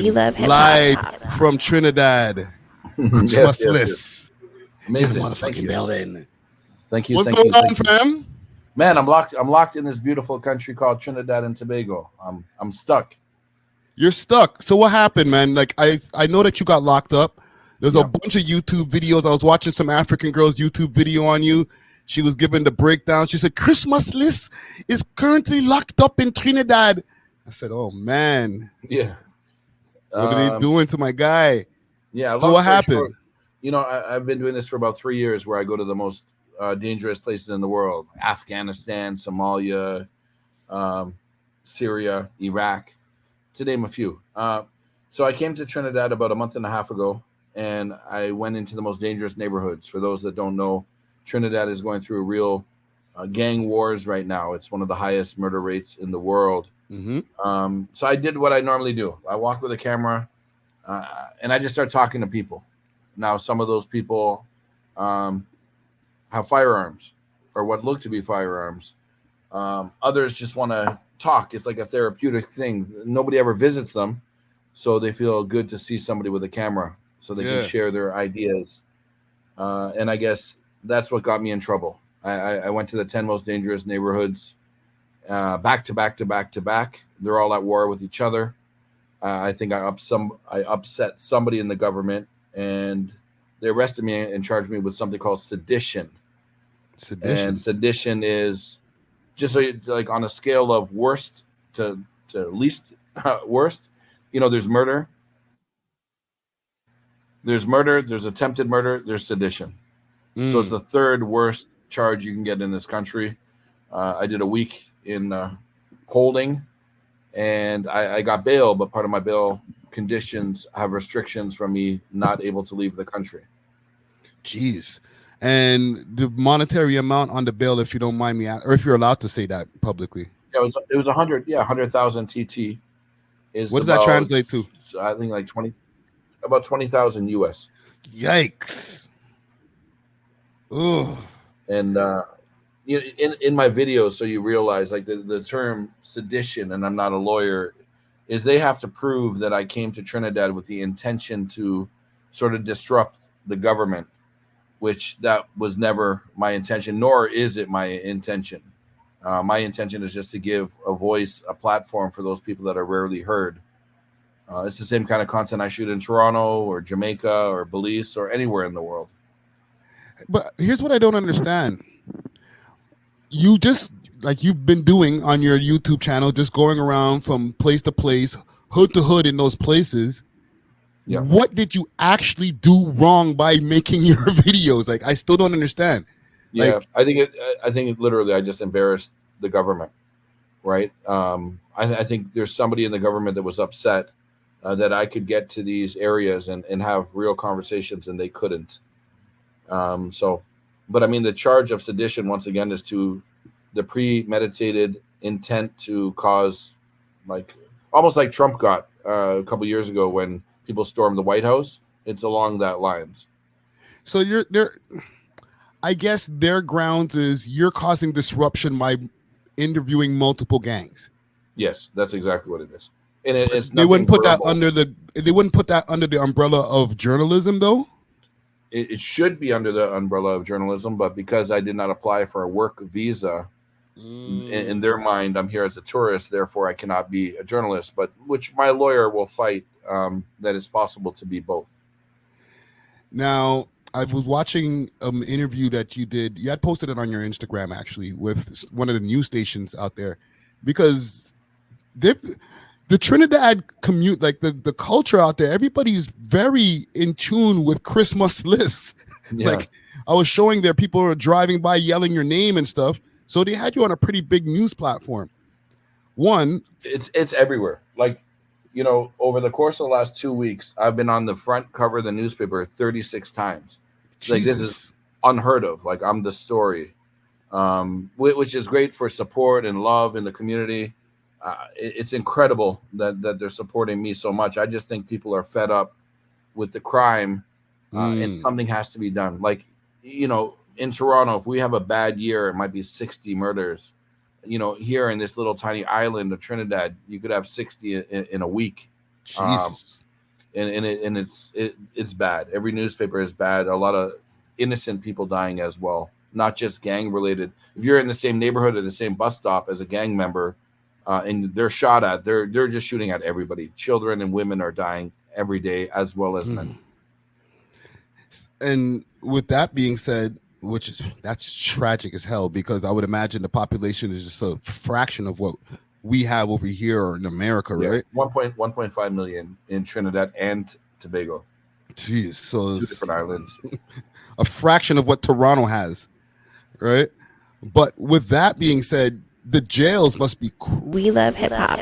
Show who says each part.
Speaker 1: We love hip
Speaker 2: live
Speaker 1: hop.
Speaker 2: from Trinidad.
Speaker 3: Yes,
Speaker 2: Christmas
Speaker 3: yes, yes.
Speaker 2: list in the
Speaker 3: Amazing. Thank
Speaker 2: motherfucking
Speaker 3: you.
Speaker 2: building.
Speaker 3: Thank you.
Speaker 2: What's
Speaker 3: Thank
Speaker 2: going
Speaker 3: you.
Speaker 2: on,
Speaker 3: Thank you.
Speaker 2: fam?
Speaker 3: Man, I'm locked in this beautiful country called Trinidad and Tobago. I'm stuck.
Speaker 2: You're stuck. So what happened, man? Like I know that you got locked up. There's a
Speaker 3: Yeah.
Speaker 2: bunch of YouTube videos. I was watching some African girl's YouTube video on you. She was giving the breakdown. She said Christmas list is currently locked up in Trinidad. I said, oh man,
Speaker 3: Yeah.
Speaker 2: what are they doing to my guy?
Speaker 3: Yeah.
Speaker 2: So
Speaker 3: Long
Speaker 2: what
Speaker 3: story
Speaker 2: happened?
Speaker 3: short, I've been doing this for about 3 years, where I go to the most dangerous places in the world: Afghanistan, Somalia, Syria, Iraq, to name a few. So I came to Trinidad about a month and a half ago, and I went into the most dangerous neighborhoods. For those that don't know, Trinidad is going through a real gang wars right now. It's one of the highest murder rates in the world.
Speaker 2: Mm-hmm.
Speaker 3: So I did what I normally do. I walk with a camera, and I just start talking to people. Now, some of those people have firearms, or what look to be firearms. Others just want to talk. It's like a therapeutic thing. Nobody ever visits them, so they feel good to see somebody with a camera, so they can share their ideas. And I guess that's what got me in trouble. I went to the 10 most dangerous neighborhoods, back to back to back to back. They're all at war with each other. I think I upset somebody in the government, and they arrested me and charged me with something called sedition. And sedition is just like on a scale of worst to least worst. There's murder, there's attempted murder, there's sedition. So it's the third worst charge you can get in this country. I did a week in holding, and I got bail, but part of my bail conditions have restrictions from me not able to leave the country.
Speaker 2: Jeez. And the monetary amount on the bail, if you don't mind me, or if you're allowed to say that publicly.
Speaker 3: Yeah, it was 100,000 TT.
Speaker 2: What does that translate to?
Speaker 3: I think like about 20,000 US.
Speaker 2: Yikes. Ugh.
Speaker 3: And in my videos, so you realize, like, the term sedition, and I'm not a lawyer, is they have to prove that I came to Trinidad with the intention to sort of disrupt the government, which that was never my intention, nor is it my intention. My intention is just to give a voice, a platform for those people that are rarely heard. It's the same kind of content I shoot in Toronto or Jamaica or Belize or anywhere in the world.
Speaker 2: But here's what I don't understand. You just, like you've been doing on your YouTube channel, just going around from place to place, hood to hood in those places. Yeah. What did you actually do wrong by making your videos? Like, I still don't understand.
Speaker 3: Yeah, like, I think it literally, I just embarrassed the government, right? I think there's somebody in the government that was upset that I could get to these areas and have real conversations, and they couldn't. But I mean, the charge of sedition, once again, is to the premeditated intent to cause, like, almost like Trump got a couple years ago when people stormed the White House. It's along that lines.
Speaker 2: So I guess their grounds is you're causing disruption by interviewing multiple gangs.
Speaker 3: Yes, that's exactly what it is. And it's
Speaker 2: they wouldn't put that under the umbrella of journalism, though.
Speaker 3: It should be under the umbrella of journalism, but because I did not apply for a work visa, in their mind, I'm here as a tourist, therefore I cannot be a journalist. But which my lawyer will fight, that it's possible to be both.
Speaker 2: Now, I was watching an interview that you did. You had posted it on your Instagram, actually, with one of the news stations out there, because the Trinidad commute, like the culture out there, everybody's very in tune with Christmas lists. Yeah. Like, I was showing there, people are driving by yelling your name and stuff. So they had you on a pretty big news platform.
Speaker 3: It's everywhere. Like, over the course of the last 2 weeks, I've been on the front cover of the newspaper 36 times. Jesus. Like, this is unheard of. Like, I'm the story, which is great for support and love in the community. It's incredible that they're supporting me so much. I just think people are fed up with the crime, and something has to be done. Like, in Toronto, if we have a bad year, it might be 60 murders. Here in this little tiny island of Trinidad, you could have 60 in a week.
Speaker 2: Jesus.
Speaker 3: And it's bad. Every newspaper is bad. A lot of innocent people dying as well, not just gang related. If you're in the same neighborhood or the same bus stop as a gang member, and they're shot at, they're just shooting at everybody. Children and women are dying every day, as well as men.
Speaker 2: And with that being said, that's tragic as hell, because I would imagine the population is just a fraction of what we have over here in America, right?
Speaker 3: 1.5 million in Trinidad and Tobago.
Speaker 2: Jeez, so
Speaker 3: two different islands.
Speaker 2: A fraction of what Toronto has, right? But with that being said, the jails must be.
Speaker 1: We love hip hop.